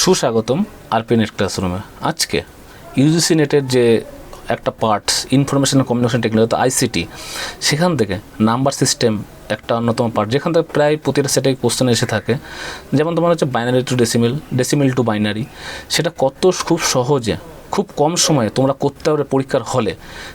সুস্বাগতম RP net ক্লাসরুমে। আজকে ইউজিসি নেটের যে একটা পার্টস ইনফরমেশন কমিউনিকেশন টেকনোলজি তো আইসিটি, সেখান থেকে নাম্বার সিস্টেম একটা অন্যতম পার্ট, যেখান থেকে প্রায় প্রতিটা সেটে কোশ্চেন এসে থাকে। যেমন তোমার হচ্ছে binary to decimal, decimal to binary, সেটা কত খুব সহজে খুব কম সময়ে তোমরা করতে পারবে পরীক্ষার হলে,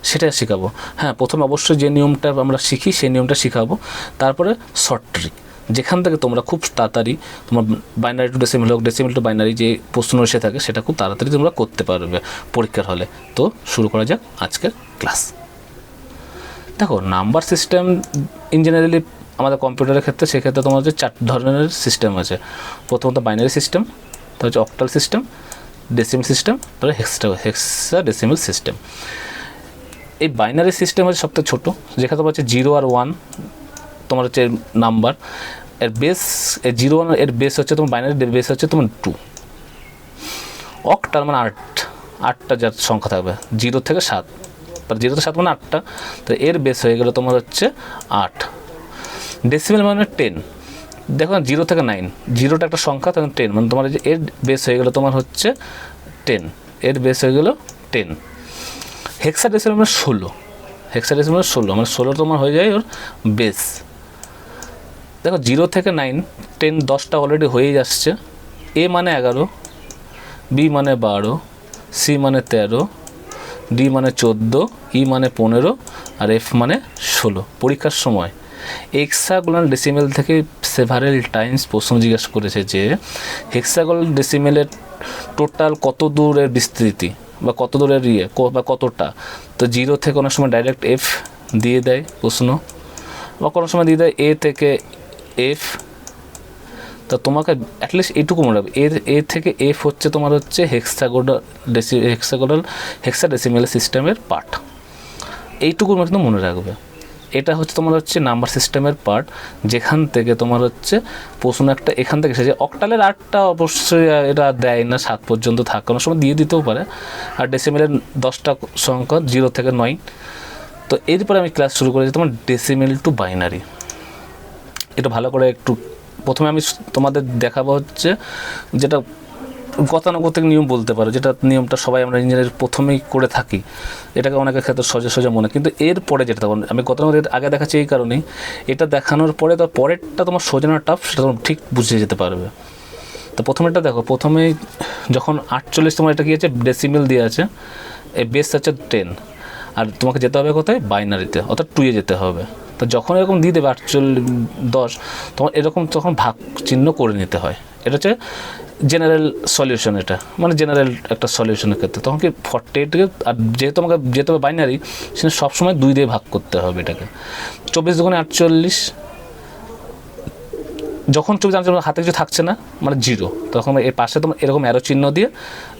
সেটাই শেখাবো। হ্যাঁ, প্রথমে অবশ্যই যে নিয়মটা আমরা শিখি সেই নিয়মটা শেখাবো, তারপরে শর্ট ট্রিক যেখান থেকে তোমরা খুব তাড়াতাড়ি তোমার বাইনারি টু ডেসিমেল হোক, ডেসিমেল টু বাইনারি যে প্রশ্ন এসে থাকে সেটা খুব তাড়াতাড়ি তোমরা করতে পারবে পরীক্ষার হলে। তো শুরু করা যাক আজকের ক্লাস। দেখো, নাম্বার সিস্টেম ইন জেনারেলি আমাদের কম্পিউটারের ক্ষেত্রে, সেক্ষেত্রে তোমার হচ্ছে 4 ধরনের সিস্টেম আছে। প্রথমত বাইনারি সিস্টেম, তারপর হচ্ছে অক্টাল সিস্টেম, ডেসিমেল সিস্টেম, তারপরে হেক্সা ডেসিমেল সিস্টেম। এই বাইনারি সিস্টেম হচ্ছে সবথেকে ছোটো, যেখানে তোমার হচ্ছে 0 আর 1 তোমার হচ্ছে নাম্বার, এর বেস 0 1 এর বেস হচ্ছে তোমার বাইনারি বেস হচ্ছে তোমার 2। অক্টাল মানে 8টা যার সংখ্যা থাকবে, 0 থেকে 7, 0 থেকে 7 মানে 8টা, তো এর বেস হয়ে গেল তোমার হচ্ছে 8। ডেসিমেল মানে 10, দেখো 0 থেকে 9, 0টা একটা সংখ্যা, তখন 10 মানে তোমার এর বেস হয়ে গেল তোমার হচ্ছে 10, এর বেস হয়ে গেল 10। হেক্সাডেসিমেল মানে 16, হেক্সাডেসিমেল মানে 16, মানে 16 তোমার হয়ে যায় ওর বেস। দেখো 0 থেকে 9, 10, 10টা অলরেডি হয়েই আসছে। এ মানে 11, বি মানে 12, সি মানে 13, ডি মানে 14, ই মানে 15, আর এফ মানে 16। পরীক্ষার সময় হেক্সাগোনাল ডেসিমেল থেকে সেভারেল টাইমস প্রশ্ন জিজ্ঞাসা করেছে যে হেক্সাগোনাল ডেসিমেলের টোটাল কত দূরের বিস্তৃতি বা কত দূরের বা কতটা। তো 0 থেকে অনেক সময় ডাইরেক্ট এফ দিয়ে দেয় প্রশ্ন, বা কোনো সময় দিয়ে দেয় এ থেকে এফ। তো তোমাকে অ্যাটলিস্ট এইটুকু মনে রাখবে, এ থেকে এফ হচ্ছে তোমার হচ্ছে হেক্সা ডেসিমেল সিস্টেমের পার্ট। এইটুকু কিন্তু মনে রাখবে। এটা হচ্ছে তোমার হচ্ছে নাম্বার সিস্টেমের পার্ট, যেখান থেকে তোমার হচ্ছে প্রশ্ন একটা এখান থেকে এসেছে। অক্টালের 8টা অবশ্যই এটা দেয় না, 7 পর্যন্ত থাকে, কোনো সময় দিয়ে দিতেও পারে। আর ডেসিমেলের 10টা সংখ্যা 0 থেকে 9। তো এরপরে আমি ক্লাস শুরু করেছি তোমার ডেসিমেল টু বাইনারি। এটা ভালো করে একটু প্রথমে আমি তোমাদের দেখাবো হচ্ছে যেটা গতানুগতিক নিয়ম বলতে পারো, যেটা নিয়মটা সবাই আমরা ইঞ্জিনিয়ারিং প্রথমেই করে থাকি, এটাকে অনেকের ক্ষেত্রে সোজা মনে। কিন্তু এরপরে যেটা তখন আমি গতানুগতিক আগে দেখাচ্ছি এই কারণেই, এটা দেখানোর পরে তার পরেরটা তোমার সোজা না টাফ সেটা তোমার ঠিক বুঝে যেতে পারবে। তো প্রথমেটা দেখো, প্রথমেই যখন 48 তোমার এটা কী আছে, ডেসিমেল দিয়ে আছে, এই বেস আছে 10, আর তোমাকে যেতে হবে কোথায়, বাইনারিতে, অর্থাৎ 2 যেতে হবে। তো যখন এরকম দিয়ে দেবে 10, তোমার এরকম তখন ভাগ চিহ্ন করে নিতে হয়। এটা হচ্ছে জেনারেল সলিউশন, এটা মানে জেনারেল একটা সলিউশনের ক্ষেত্রে। তখন কি 48কে, আর যেহেতু আমাকে যেতে হবে বাইনারি, সেটা সবসময় 2 দিয়ে ভাগ করতে হবে এটাকে। 24 দুগুণে 48, যখন 24 হাতে কিছু থাকছে না মানে 0, তখন এর পাশে তোমার এরকম অ্যারো চিহ্ন দিয়ে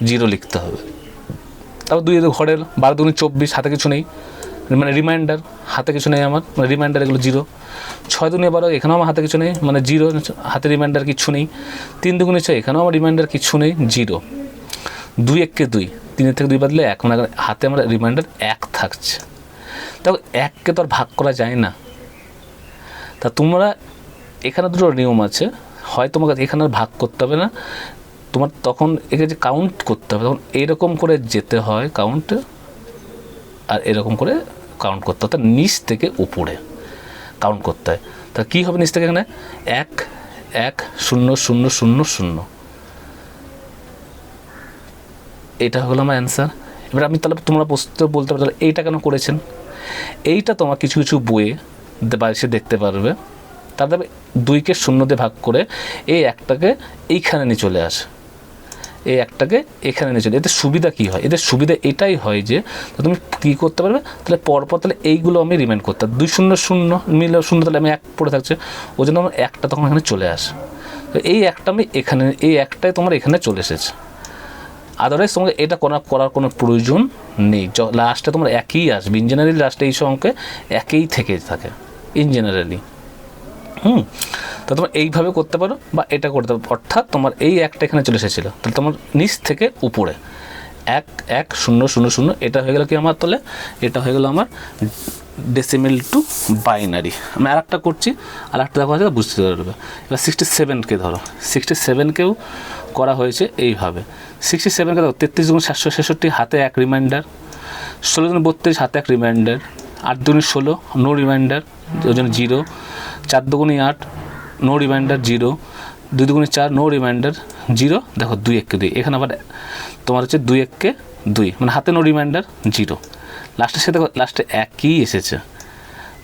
0 লিখতে হবে। তারপর 2 ঘরের 12 দুগুণে 24, হাতে কিছু নেই, মানে রিমাইন্ডার, হাতে কিছু নেই আমার, মানে রিমাইন্ডার এগুলো 0। 6 দুগুণে 12, এখানেও আমার হাতে কিছু নেই, মানে 0, হাতে রিমাইন্ডার কিছু নেই। 3 দুগুণে 6, এখানেও আমার রিমাইন্ডার কিছু নেই, 0। 2 1কে 2, 3 থেকে 2 বাদলে 1, মানে হাতে আমার রিমাইন্ডার 1 থাকছে। দেখো 1কে তো আর ভাগ করা যায় না। তা তোমরা এখানে দুটো নিয়ম আছে, হয় তোমাকে এখানে ভাগ করতে হবে না, তোমার তখন এখানে যে কাউন্ট করতে হবে, তখন এইরকম করে যেতে হয় কাউন্টে, আর এরকম করে কাউন্ট করতে হয়, নিচ থেকে উপরে কাউন্ট করতে হয়। তা কী হবে নিচ থেকে, এখানে 1 1 0 0 0 0, এটা হলো আমার অ্যান্সার। এবার আমি তাহলে তোমরা প্রশ্ন বলতে পারো এইটা কেন করেছেন। এইটা তোমার কিছু কিছু বইয়ে সে দেখতে পারবে, তাদের 2কে 0 দিয়ে ভাগ করে এই 1টাকে এইখানে নিয়ে চলে আসে, এই 1টাকে এখানে নিয়ে চলে। এদের সুবিধা কী হয়, এদের সুবিধা এটাই হয় যে তুমি কী করতে পারবে, তাহলে পরপর তাহলে এইগুলো আমি রিমাইন্ড করতে, 2 0 0 মিলে 0, তাহলে আমি 1 পড়ে থাকছে, ওই জন্য আমার 1টা তখন এখানে চলে আসে। তো এই 1টা আমি এখানে, এই 1টাই তোমার এখানে চলে এসেছে। আদারওয়াইজ তোমাকে এটা করার কোনো প্রয়োজন নেই। লাস্টে তোমার একই আসবে, ইন জেনারেলি লাস্টে এই সংখ্যে একই থেকে থাকে ইন জেনারেলি। তো তোমার এইভাবে করতে পারো, বা এটা করতে পারো, অর্থাৎ তোমার এই 1টা এখানে চলে এসেছিলো, তাহলে তোমার নিচ থেকে উপরে 110000, এটা হয়ে গেল কি আমার, তাহলে এটা হয়ে গেল আমার ডেসিমেল টু বাইনারি। আমি আর একটা করছি, আর একটা দেখা যাচ্ছে বুঝতে পারবে। এবার 67কে ধরো, 67কেও করা হয়েছে এইভাবে। 67কে ধরো 33 × 766, হাতে 1 রিমাইন্ডার, 16 × 32, হাতে 1 রিমাইন্ডার, 8 × 16, নো রিমাইন্ডার, ওই জন্য 0, 4 × 8, নো রিমাইন্ডার 0, 2 × 4, নো রিমাইন্ডার 0, দেখো 2 1 কে 2, এখানে আবার তোমার হচ্ছে 2 1 কে 2, মানে হাতে নো রিমাইন্ডার 0, লাস্টের সাথে লাস্টে একই এসেছে।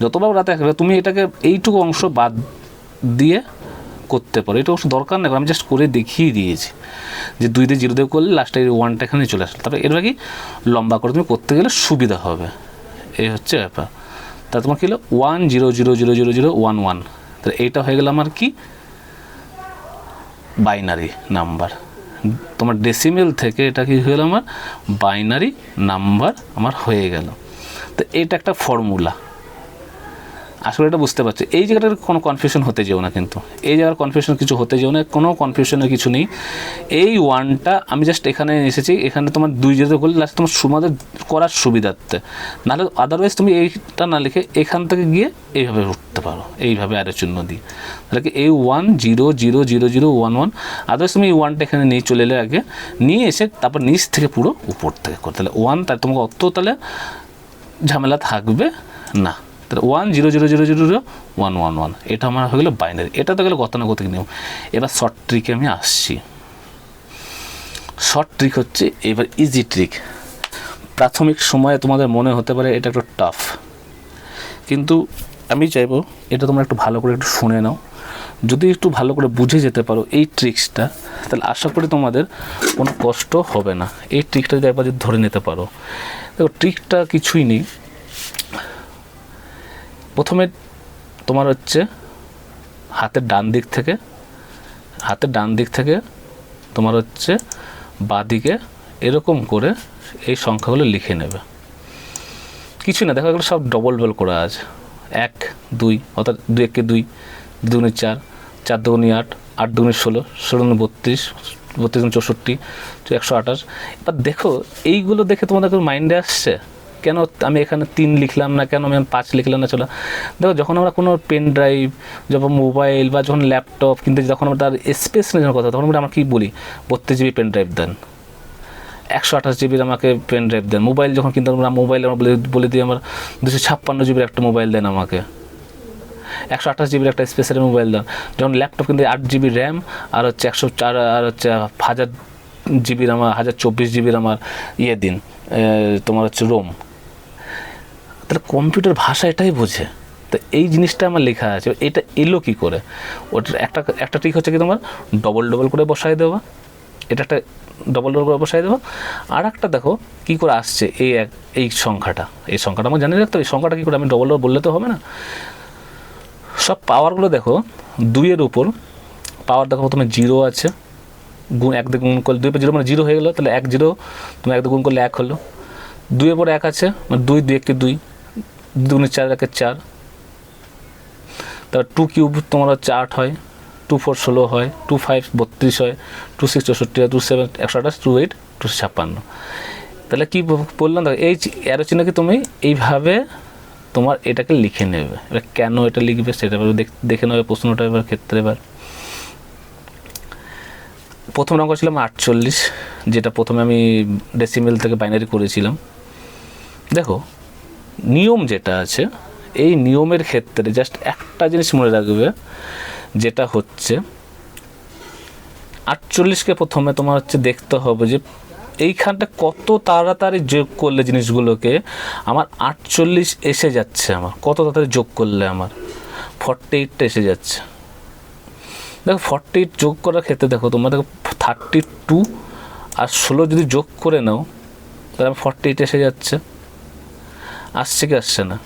যতবার রাতে এক, তুমি এটাকে এইটুকু অংশ বাদ দিয়ে করতে পারো, এটা অবশ্য দরকার নেই, আমি জাস্ট করে দেখিয়ে দিয়েছি যে 2 দিয়ে 0 দিয়ে করলে লাস্টে এই 1টা এখানে চলে আসলো। তারপরে এর কি লম্বা করে তুমি করতে গেলে সুবিধা হবে, এই হচ্ছে ব্যাপার। তা তোমার কী হলো 1000000011, তাহলে এইটা হয়ে গেল আমার কি বাইনারি নাম্বার। তোমার ডেসিমেল থেকে এটা কি হয়ে গেল আমার বাইনারি নাম্বার আমার হয়ে গেল। তো এটা একটা ফর্মুলা, আসলে এটা বুঝতে পারছি। এই জায়গাটার কোনো কনফিউশন হতে যেও না, কিন্তু এই জায়গার কনফিউশন কিছু হতে যেও না, কোনো কনফিউশনের কিছু নেই। এই 1টা আমি জাস্ট এখানে এসেছি, এখানে তোমার 2 যেতে করলে লাস্ট তোমার তোমাদের করার সুবিধার্থে, নাহলে আদারওয়াইজ তুমি এইটা না লিখে এখান থেকে গিয়ে এইভাবে উঠতে পারো, এইভাবে আরে চিহ্ন দিই, তাহলে কি এই 10000011, আদারওয়াইজ তুমি এই 1টা এখানে নিয়ে চলে এলে, আগে নিয়ে এসে তারপর নিচ থেকে পুরো উপর থেকে করো, তাহলে 1, তাহলে তোমাকে অত তাহলে ঝামেলা থাকবে না। তাহলে 10000011, এটা আমার হয়ে গেলো বাইনারি। এটা তো গেলো গতানুগতিক নিয়ম। এবার শর্ট ট্রিকে আমি আসছি। শর্ট ট্রিক হচ্ছে এবার ইজি ট্রিক। প্রাথমিক সময়ে তোমাদের মনে হতে পারে এটা একটু টাফ, কিন্তু আমি চাইবো এটা তোমরা একটু ভালো করে একটু শুনে নাও। যদি একটু ভালো করে বুঝে যেতে পারো এই ট্রিক্সটা, তাহলে আশা করি তোমাদের কোনো কষ্ট হবে না। এই ট্রিকটা যদি একবার যদি ধরে নিতে পারো, দেখো ট্রিকটা কিছুই নেই। প্রথমে তোমার হচ্ছে হাতের ডান দিক থেকে তোমার হচ্ছে বাঁদিকে এরকম করে এই সংখ্যাগুলো লিখে নেবে। কিছু না, দেখো এগুলো সব ডবল করা আছে, 1 2, অর্থাৎ 2 1 কে 2, 2 × 4, 4 × 8, 8 × 16, 16 × 32, 32 × 64, 128। এবার দেখো এইগুলো দেখে তোমাদের মাইন্ডে আসছে কেন আমি এখানে 3 লিখলাম না, কেন আমি 5 লিখলাম না। চলো দেখো, যখন আমরা কোনো পেন ড্রাইভ, যখন মোবাইল বা যখন ল্যাপটপ কিন্তু যখন আমরা তার স্পেস নেওয়ার কথা, তখন আমরা কী বলি 32 GB পেন ড্রাইভ দেন, 128 GB আমাকে পেন ড্রাইভ দেন। মোবাইল যখন কিন্তু আমরা মোবাইল আমরা বলে দিই আমার 256 GB একটা মোবাইল দেন, আমাকে 128 GB একটা স্পেশাল মোবাইল দেন। যখন ল্যাপটপ কিন্তু 8 GB র্যাম আর হচ্ছে 104 আর হচ্ছে 1000 GB আমার 1024 GB আমার দিন তোমার হচ্ছে রোম। তাহলে কম্পিউটার ভাষা এটাই বোঝে, তো এই জিনিসটা আমার লেখা আছে। এটা এলো কী করে, ওটার একটা ট্রিক হচ্ছে কি তোমার ডবল করে বসায় দেওয়া, এটা একটা ডবল করে বসায় দেওয়া। আর একটা দেখো কী করে আসছে এই সংখ্যাটা আমার জানি রাখতে, এই সংখ্যাটা কী করে আমি ডবল বললে তো হবে না। সব পাওয়ারগুলো দেখো 2-এর উপর পাওয়ার দেখো, প্রথমে 0 আছে, 1 দিয়ে গুণ করলে 2 0 মানে 0 হয়ে গেলো, তাহলে 1 0 তুমি 1 দিয়ে গুণ করলে 1 হলো। 2-এর পর 1 আছে, মানে 2 2 1 কে 2, 2 × 4 1 4, তারপর 2 কিউব তোমার হচ্ছে 8 হয়, 2 4 16 হয়, 2 5 32 হয়, 2 6 64 হয়, 2 7 128, 2 8 256। তাহলে কী বললাম, দেখো এই অ্যারো চিহ্নকে তুমি এইভাবে তোমার এটাকে লিখে নেবে। এবার কেন এটা লিখবে সেটা এবার দেখে নেবে প্রশ্নটা এবার ক্ষেত্রে। এবার প্রথম অঙ্ক ছিলাম 48, যেটা প্রথমে আমি ডেসিমেল থেকে বাইনারি করেছিলাম। দেখো নিয়ম যেটা আছে, এই নিয়মের ক্ষেত্রে জাস্ট একটা জিনিস মনে রাখবে, যেটা হচ্ছে 48কে প্রথমে তোমার হচ্ছে দেখতে হবে যে এইখানটা কত তাড়াতাড়ি যোগ করলে জিনিসগুলোকে আমার 48 এসে যাচ্ছে, আমার কত তাড়াতাড়ি যোগ করলে আমার 48টা এসে যাচ্ছে। দেখো 48 যোগ করার ক্ষেত্রে দেখো তোমরা দেখো 32 আর 16 যদি যোগ করে নাও, তাহলে আমার 48 এসে যাচ্ছে। আসছে কি আসছে না?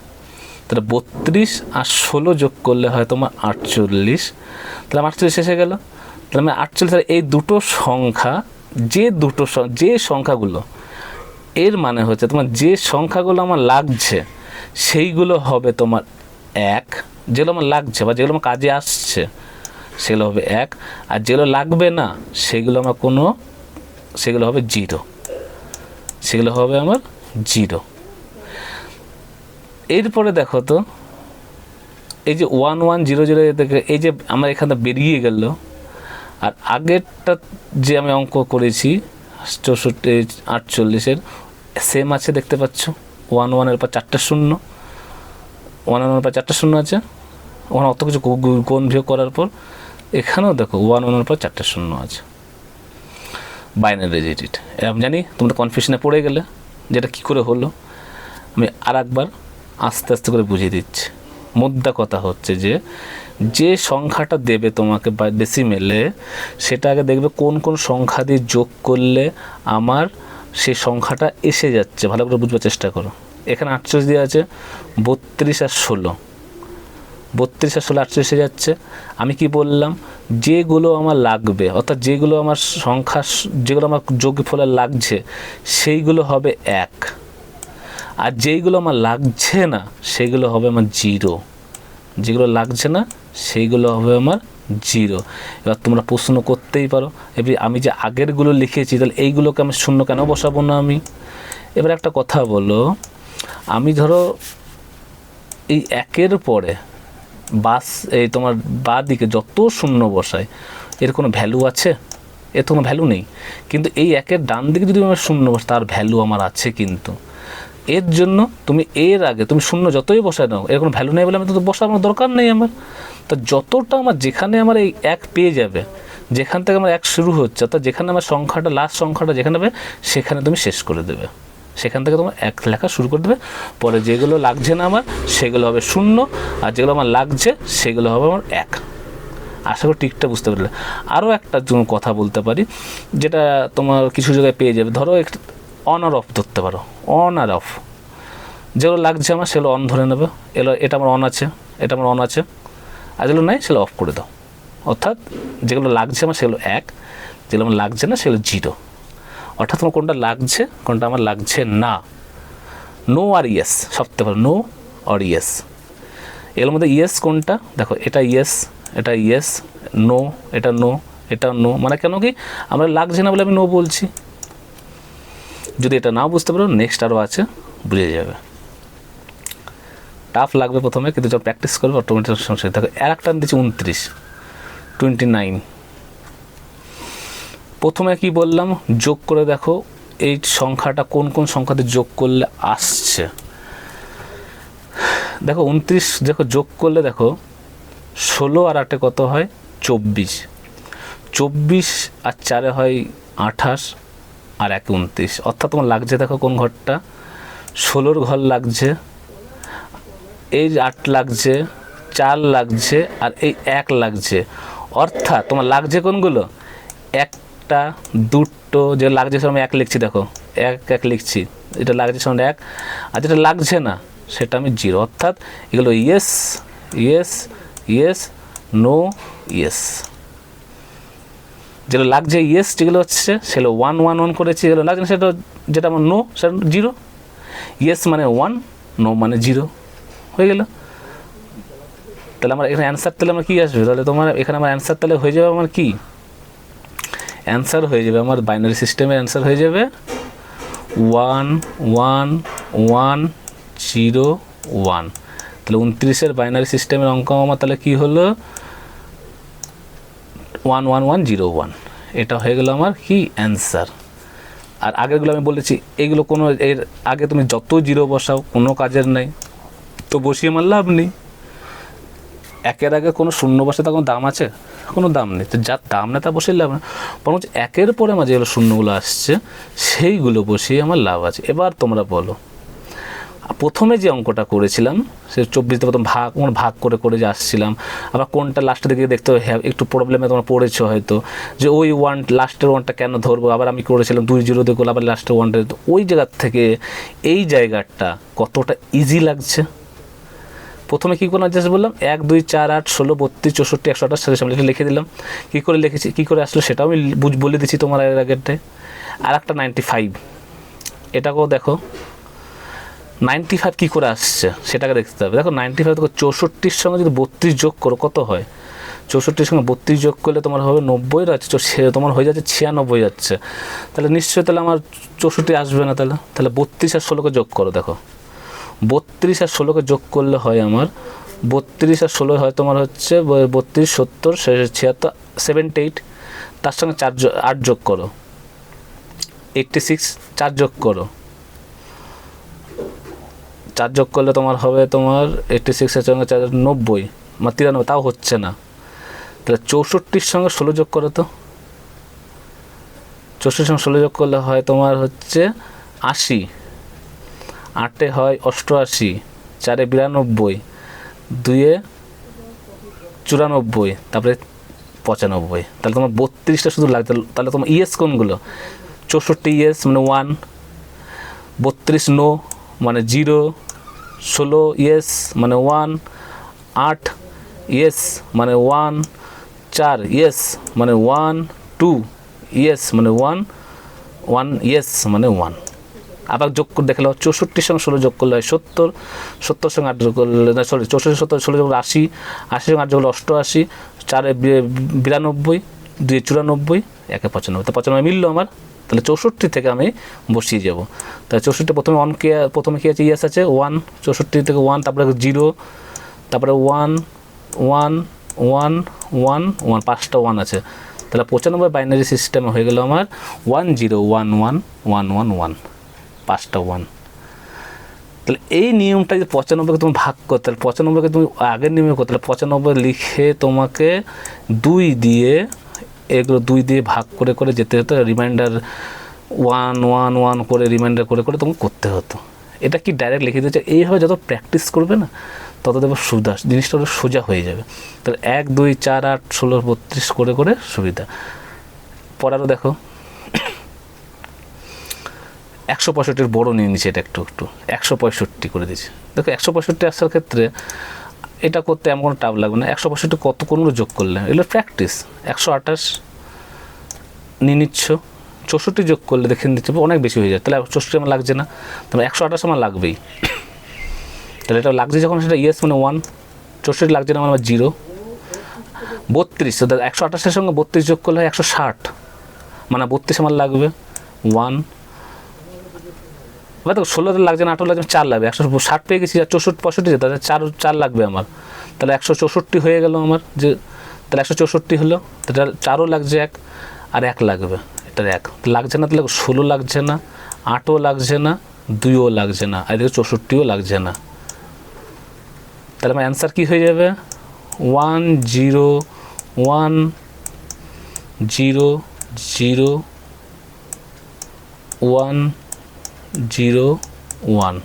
তাহলে 32 আর 16 যোগ করলে হয় তোমার 48, তাহলে আমার 48 এসে গেল। তাহলে আমি 48, এই দুটো সংখ্যা যে সংখ্যাগুলো, এর মানে হচ্ছে তোমার যে সংখ্যাগুলো আমার লাগছে সেইগুলো হবে তোমার 1, যেগুলো আমার লাগছে বা যেগুলো আমার কাজে আসছে সেগুলো হবে 1, আর যেগুলো লাগবে না সেগুলো হবে 0। সেগুলো হবে আমার 0। এরপরে দেখো তো এই যে 1 1 0 0 থেকে এই যে আমার এখানে বেরিয়ে গেল, আর আগেরটা যে আমি অঙ্ক করেছি 64 48-এর সেম আছে দেখতে পাচ্ছ, 1 1 এর পর 4টে শূন্য, 1 1 এর পর 4টে শূন্য আছে, ওখানে অত কিছু গুণ বিয়োগ করার পর এখানেও দেখো 1 1 এর পর 4টে শূন্য আছে, বাইনারি ডিজিট। আমি জানি তোমরা কনফিউশনে পড়ে গেলে যেটা কী করে হলো, আমি আর একবার আস্তে আস্তে করে বুঝিয়ে দিচ্ছি। মুদ্রা কথা হচ্ছে যে সংখ্যাটা দেবে তোমাকে বা ডেসিমেলে, সেটা আগে দেখবে কোন কোন সংখ্যা দিয়ে যোগ করলে আমার সেই সংখ্যাটা এসে যাচ্ছে, ভালো করে বুঝবার চেষ্টা করো। এখানে 48 দিয়ে আছে, 32 আর 16, 32 আর 16 48 এসে যাচ্ছে। আমি কি বললাম, যেগুলো আমার লাগবে অর্থাৎ যেগুলো আমার সংখ্যা, যেগুলো আমার যোগফলে লাগছে সেইগুলো হবে 1, আর যেইগুলো আমার লাগছে না সেইগুলো হবে আমার 0, যেগুলো লাগছে না সেইগুলো হবে আমার 0। এবার তোমরা প্রশ্ন করতেই পারো, এবার আমি যে আগেরগুলো লিখেছি তাহলে এইগুলোকে আমি শূন্য কেন বসাবো না আমি? এবার একটা কথা বলো, আমি ধরো এই 1-এর পরে এই তোমার বাঁ দিকে যত শূন্য বসাই এর কোনো ভ্যালু আছে? এর কোনো ভ্যালু নেই। কিন্তু এই 1-এর ডান দিকে যদি আমার শূন্য বসে তার ভ্যালু আমার আছে। কিন্তু এর জন্য তুমি এর আগে তুমি শূন্য যতই বসায় নাও এর কোনো ভ্যালু নেই বলে আমি তো বসানোর দরকার নেই আমার। তো যতটা আমার যেখানে আমার এই 1 পেয়ে যাবে, যেখান থেকে আমার 1 শুরু হচ্ছে, অর্থাৎ যেখানে আমার সংখ্যাটা লাস্ট সংখ্যাটা যেখানে হবে সেখানে তুমি শেষ করে দেবে, সেখান থেকে তোমার 1 লেখা শুরু করে দেবে। পরে যেগুলো লাগছে না আমার সেগুলো হবে 0, আর যেগুলো আমার লাগছে সেগুলো হবে আমার 1। আশা করি ঠিকটা বুঝতে পারলে। আরও একটা কথা বলতে পারি যেটা তোমার কিছু জায়গায় পেয়ে যাবে, ধরো একটু অন আর অফ ধরতে পারো, অন আর অফ। যেগুলো লাগছে আমার সেগুলো অন ধরে নেবে, এটা আমার অন আছে, এটা আমার অন আছে, আর যেগুলো নাই সেগুলো অফ করে দাও। অর্থাৎ যেগুলো লাগছে আমার সেগুলো 1, যেগুলো আমার লাগছে না সেগুলো 0। অর্থাৎ তোমার কোনটা লাগছে কোনটা আমার লাগছে না। নো আর ইয়েস সবথেকে ভালো, নো আর ইয়েস। এর মধ্যে ইয়েস কোনটা দেখো, এটা ইয়েস, এটা ইয়েস, নো, এটা নো, এটা নো। মানে কেন কি আমরা লাগছে না বলে আমি নো বলছি। যদি এটা নাও বুঝতে পারো নেক্সট আরও আছে, বুঝে যাবে। টাফ লাগবে প্রথমে, কিন্তু যখন প্র্যাকটিস করবে অটোমেটিক সমস্যা। দেখো আর একটা দিচ্ছি 29। প্রথমে কি বললাম, যোগ করে দেখো এই সংখ্যাটা কোন কোন সংখ্যাতে যোগ করলে আসছে। দেখো 29 দেখো যোগ করলে দেখো 16 আর 8 কত হয় 24, 24 আর 4 হয় 28, আর 1 29। অর্থাৎ তোমার লাগছে দেখো কোন ঘরটা, 16-র ঘর লাগছে, এই 8 লাগছে, 4 লাগছে, আর এই 1 লাগছে। অর্থাৎ তোমার লাগছে কোনগুলো, 1টা 2টো, যে লাগছে সময় 1 লিখছি, দেখো 1 লিখছি, এটা লাগছে সময় 1, আর যেটা লাগছে না সেটা আমি 0। অর্থাৎ এগুলো yes yes yes, no yes. যেগুলো লাগছে ইয়েস, যেগুলো হচ্ছে সেগুলো 1 1 1 করেছি, যেগুলো লাগছে না সেটা, যেটা আমার নো সেটা 0। ইয়েস মানে 1, নো মানে 0, হয়ে গেল। তাহলে আমার এখানে অ্যান্সার তাহলে আমার কী আসবে, তাহলে তোমার এখানে আমার অ্যান্সার তাহলে হয়ে যাবে আমার কি অ্যান্সার হয়ে যাবে, আমার বাইনারি সিস্টেমের অ্যান্সার হয়ে যাবে 1 1 1 0 1। তাহলে 29-এর বাইনারি সিস্টেমের অঙ্ক আমার তাহলে কী হলো 1 1 1 0 1। এটা হয়ে গেল আমার কি অ্যান্সার। আর আগেরগুলো আমি বলেছি এইগুলো কোনো, এর আগে তুমি যত 0 বসাও কোনো কাজের নাই, তো বসিয়ে আমার লাভ নেই। 1-এর আগে কোনো শূন্য বসে তার কোনো দাম আছে, কোনো দাম নেই। তো যার দাম নেই তা বসিয়ে লাভ না, বরং 1-এর পরে আমার যেগুলো শূন্যগুলো আসছে সেইগুলো বসিয়ে আমার লাভ আছে। এবার তোমরা বলো, প্রথমে যে অঙ্কটা করেছিলাম সে 24 প্রথম ভাগ করে করে যে আসছিলাম, আবার কোনটা লাস্টের দিকে দেখতে হবে, একটু প্রবলেমে তোমরা পড়েছো হয়তো, যে ওই লাস্টের 1টা কেন ধরবো, আবার আমি করেছিলাম 2 0 দিয়ে করলে আবার লাস্টের 1টা, ওই জায়গার থেকে এই জায়গাটা কতটা ইজি লাগছে। প্রথমে কী করলাম জাস্ট বললাম 1 2 4 8 16 32 64 128 সাথে সামনে লিখে দিলাম। কী করে লিখেছি, কী করে আসলো সেটাও আমি বলে দিচ্ছি তোমার এর আগেরটায়। আর একটা 95, এটাকেও দেখো 95 কী করে আসছে সেটাকে দেখতে হবে। দেখো 95 দেখো 64-র সঙ্গে যদি 32 যোগ করো কত হয়, 64 সঙ্গে 32 যোগ করলে তোমার হবে 90, সে তোমার হয়ে যাচ্ছে 96 যাচ্ছে। তাহলে নিশ্চয়ই তাহলে আমার 64 আসবে না। তাহলে 32 আর 16কে যোগ করো, দেখো 32 আর 16কে যোগ করলে হয় আমার 32 আর 16 হয় তোমার হচ্ছে 32, 70, 76, 78। তার সঙ্গে 8 যোগ করো, 86, 4 যোগ করো, 4 যোগ করলে তোমার হবে তোমার 86 এর সঙ্গে 4, 90, 93, তাও হচ্ছে না। তাহলে 64 সঙ্গে 16 যোগ করো তো, 64 সঙ্গে 16 যোগ করলে হয় তোমার হচ্ছে 80, 8 হয় 88, 4 92, 2 94, তারপরে 95। তাহলে তোমার 32টা শুধু লাগছে। তাহলে তোমার ইএস কোনগুলো? 64 ইএস মানে 1, 32 নো মানে 0, 16 ইএস মানে 1, 8 ইএস মানে 1, 4 ইএস মানে 1, 2 ইএস মানে 1, 1 ইএস মানে 1। আবার যোগ করে দেখে নাও, 64 সঙ্গে 16 যোগ করলে হয় 70, 70 সঙ্গে 8 যোগ করলে 64, 70, 16 যোগ করলে 80, 80 সঙ্গে 8 যোগ করলে 88, 4 92, 2 94, 1 95। তো 95 মিললো আমার। তাহলে 64 থেকে আমি বসিয়ে যাব। তাহলে 64 প্রথমে কী আছে? ইএস আছে 1, 64 থেকে 1, তারপরে 0, তারপরে 1, 1, 1, 1, 1, 5টা 1 আছে। তাহলে 95 বাইনারি সিস্টেম হয়ে গেল আমার 1 0 1 1 1 1 1, 5টা 1। তাহলে এই নিয়মটা যদি 95কে তুমি ভাগ করতে, তাহলে 95কে তুমি আগের নিয়মে করতে, তাহলে 95 লিখে তোমাকে 2 দিয়ে এগুলো 2 দিয়ে ভাগ করে করে যেতে হতো। রিমাইন্ডার 1 1 1 করে রিমাইন্ডার করে করে তোমাকে করতে হতো। এটা কি ডাইরেক্ট লিখে দিয়েছে? এইভাবে যত প্র্যাকটিস করবে না তত দেখো সুবিধা, জিনিসটা সোজা হয়ে যাবে। তাহলে 1 2 4 8 16 32 করে করে সুবিধা। পড়ারও দেখো 165 বড় নিয়ে নিচ্ছে, এটা একটু 165 করে দিচ্ছে। দেখো 165 আসার ক্ষেত্রে এটা করতে এমন কোনো টাফ লাগবে না। 165 কত কোনগুলো যোগ করলে এগুলো প্র্যাকটিস। 128 নিয়ে নিচ্ছ, 64 যোগ করলে দেখে নিচ্ছে অনেক বেশি হয়ে যায়। তাহলে 64 আমার লাগছে না, তাহলে 128 আমার লাগবেই। তাহলে এটা লাগছে যখন, সেটা ইয়েস মানে 1, 64 লাগছে না আমার 0, 32। তো 128-এর সঙ্গে 32 যোগ করলে হয় 160, মানে 32 আমার লাগবে 1। এবার দেখো 16 লাগছে না, 18 লাগছে, 4 লাগবে। 160 পেয়ে গেছি, আর 64 যেতে, তাহলে 4 লাগবে আমার। তাহলে 164 হয়ে গেল আমার, যে তাহলে 164 হলো। তাহলে 4ও লাগছে 1, আর 1 লাগবে, এটার 1 লাগছে না। তাহলে 16 লাগছে না, 8ও লাগছে না, 2ও লাগছে না, আর এদিকে 64ও লাগছে না। তাহলে আমার অ্যান্সার কী হয়ে যাবে? 1 0 1 0 0 1 0 1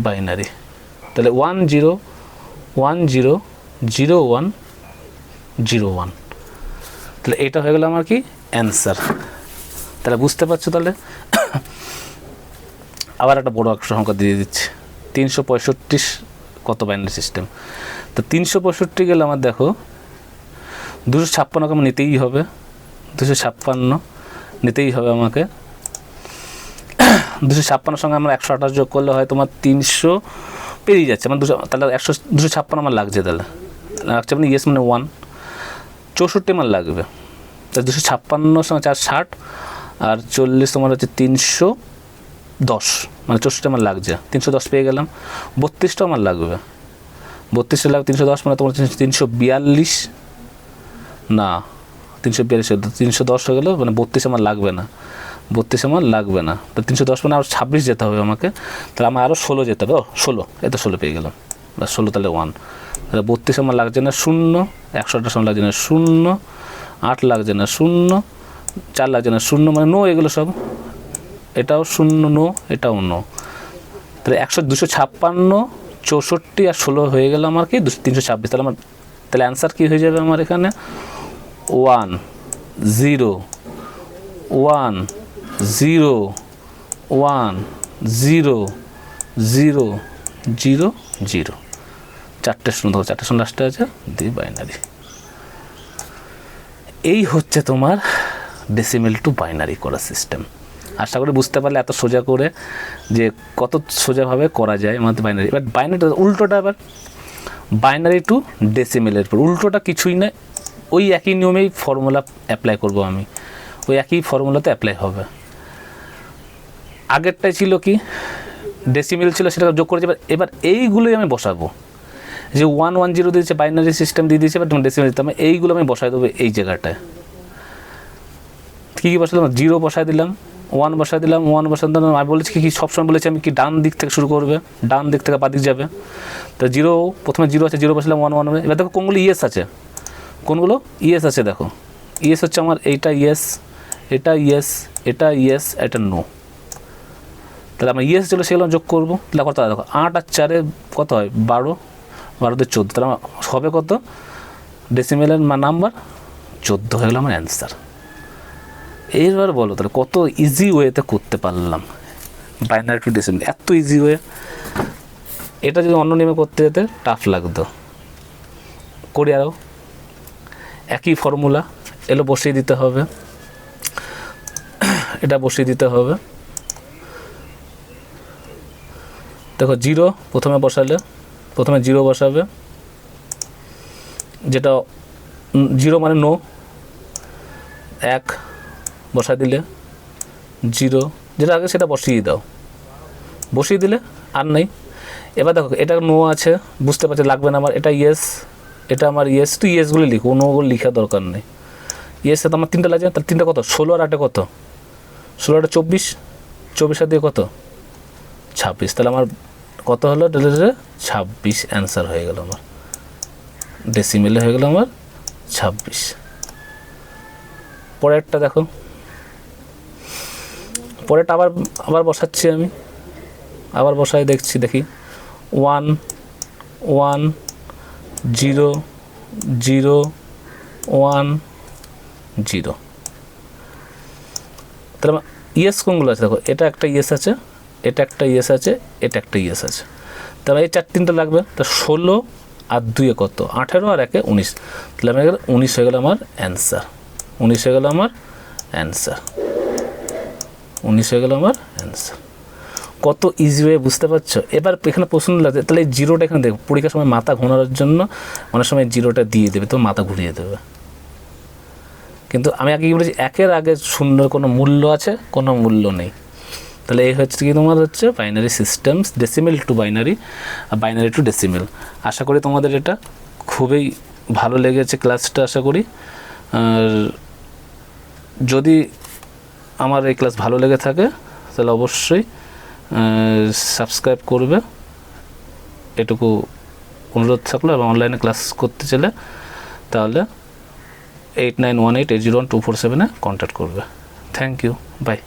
বাইনারি। তাহলে 1 0 1 0 0 1 0 1। তাহলে এটা হয়ে গেল আমার কি অ্যান্সার। তাহলে বুঝতে পারছো? তাহলে আবার একটা বড় অক্ষর সংখ্যা দিয়ে দিচ্ছি, 365 কত বাইনারি সিস্টেম। তো 365 গেলে আমার দেখো 256 আমার নিতেই হবে, 256 নিতেই হবে আমাকে। 256 সঙ্গে আমরা 128 যোগ করলে হয় তোমার 300 পেরিয়ে যাচ্ছে আমার 200। তাহলে 256 আমার লাগছে, তাহলে লাগছে মানে ইয়েস মানে 1, 64 আমার লাগবে। তাহলে 256 সঙ্গে 4 60, আর 40 তোমার হচ্ছে 310, মানে 64 আমার লাগছে। 310 পেয়ে গেলাম। 32টা আমার লাগবে, 32টা লাগবে 310, মানে তোমার 342 না 310 হয়ে গেলো, মানে 32 আমার লাগবে না, 32 আমার লাগবে না। তো 310 মানে আরও 26 যেতে হবে আমাকে। তাহলে আমার আরও 16 যেতে হবে। 16, এত 16 পেয়ে গেলাম, 16 তাহলে 1। তাহলে 32 আমার লাগছে না 0, 128 আমার লাগছে না 0, 8 লাগছে না 0, 4 লাগছে না 0, মানে নো এগুলো সব। এটাও 0 নো, এটাও নো। তাহলে 256 64 আর 16 হয়ে গেল আমার কি 326। তাহলে আমার তাহলে অ্যান্সার কী হয়ে যাবে আমার এখানে? 1 0 1 0 1 0 0 0 0, 4টে শূন্য, 4টে শূন্য লাস্টে আছে, দিয়ে বাইনারি। এই হচ্ছে তোমার ডেসিমেল টু বাইনারি করার সিস্টেম। আশা করি বুঝতে পারলে এত সোজা করে যে কত সোজাভাবে করা যায় আমাদের বাইনারি। এবার বাইনারিটা উল্টোটা, এবার বাইনারি টু ডেসিমেলের পর উল্টোটা কিছুই না, ওই একই নিয়মেই ফর্মুলা অ্যাপ্লাই করব আমি, ওই একই ফর্মুলাতে অ্যাপ্লাই হবে। আগেরটাই ছিল কি ডেসিমেল ছিল, সেটা যোগ করেছি। এবার এইগুলোই আমি বসাবো, যে 110 দিয়েছে বাইনারি সিস্টেম দিয়ে দিয়েছে, এবার ডেসিমেল দিতে হবে, এইগুলো আমি বসাই দেবো এই জায়গাটায়। কী কী বসালাম, 0 বসাই দিলাম, 1 বসাই দিলাম, 1 বসাই দিলাম। আমি বলেছি কি সবসময় বলেছি আমি কি ডান দিক থেকে শুরু করবে, ডান দিক থেকে বাদিক যাবে। তো 0 প্রথমে 0 আছে, 0 বসালাম, 1 1। এবার দেখো কোনগুলো ইয়েস আছে, কোনগুলো ইয়েস আছে, দেখো ইয়েস হচ্ছে আমার এইটা ইয়েস, এটা ইয়েস, এটা ইয়েস, এটা নো। তাহলে আমার ইয়েস যেগুলো সেগুলো যোগ করবো। তাহলে কত দেখো 8 আর 4 কত হয় 12, 12 × 14, তাহলে আমার হবে কত ডেসিমেলের নাম্বার 14 হয়ে গেল আমার অ্যান্সার। এইবার বলো তাহলে কত ইজি ওয়েতে করতে পারলাম বাইনারি টু ডেসিমেল, এত ইজি ওয়ে। এটা যদি অন্য নিয়মে করতে যেতে টাফ লাগতো। করি আরও, একই ফর্মুলা এলো বসিয়ে দিতে হবে, এটা বসিয়ে দিতে হবে। দেখো 0 প্রথমে বসালে, প্রথমে 0 বসাবে, যেটা 0 মানে নো, 1 বসা দিলে 0, যেটা আগে সেটা বসিয়ে দাও, বসিয়ে দিলে আর নেই। এবার দেখো এটা নো আছে, বুঝতে পারছি লাগবে না আমার, এটা ইয়েস, এটা আমার ইয়েস, তো ইয়েসগুলি লিখো, নোগুলো লেখার দরকার নেই। ইয়েসে তো আমার 3টা লাগছে, তাহলে 3টা কত 16 আর 8 কত 16 আর 24, 24 দিয়ে কত 26, তাহলে আমার কত হলো 26 অ্যান্সার হয়ে গেল আমার, ডেসিমেলে হয়ে গেল আমার 26। পরেরটা দেখো, পরেরটা আবার বসাচ্ছি আমি, আবার বসাই দেখছি, দেখি 1 1 0 0 1 0। তাহলে আমার ইয়েস কোনগুলো আছে দেখো, এটা একটা ইয়েস আছে, এটা একটা ইয়েস আছে, এটা একটা ইয়েস আছে, তাহলে এই 4-3টা লাগবে। তা 16 আর 2 কত 18 আর 1 19, তাহলে আমার 19 হয়ে গেল আমার অ্যান্সার, 19 হয়ে গেল আমার অ্যান্সার, 19 হয়ে গেল আমার অ্যান্সার। কত ইজি ওয়ে, বুঝতে পারছো? এবার এখানে প্রশ্ন লাগছে, তাহলে এই 0টা এখানে দেখো, পরীক্ষার সময় মাথা ঘোরানোর জন্য অনেক সময় 0টা দিয়ে দেবে, তো মাথা ঘুরিয়ে দেবে। কিন্তু আমি আগে কি বলেছি, 1-এর আগে শূন্যর কোনো মূল্য আছে, কোনো মূল্য নেই। তাহলে এই হচ্ছে কি তোমার হচ্ছে binary systems, decimal to binary, binary to decimal. আশা করি তোমাদের এটা খুবই ভালো লেগেছে ক্লাসটা, আশা করি। আর যদি আমার এই ক্লাস ভালো লেগে থাকে তাহলে অবশ্যই সাবস্ক্রাইব করবে, এটুকু অনুরোধ থাকলো। এবং অনলাইনে ক্লাস করতে চাইলে তাহলে 8918801247 কন্ট্যাক্ট করবে। Thank you, by.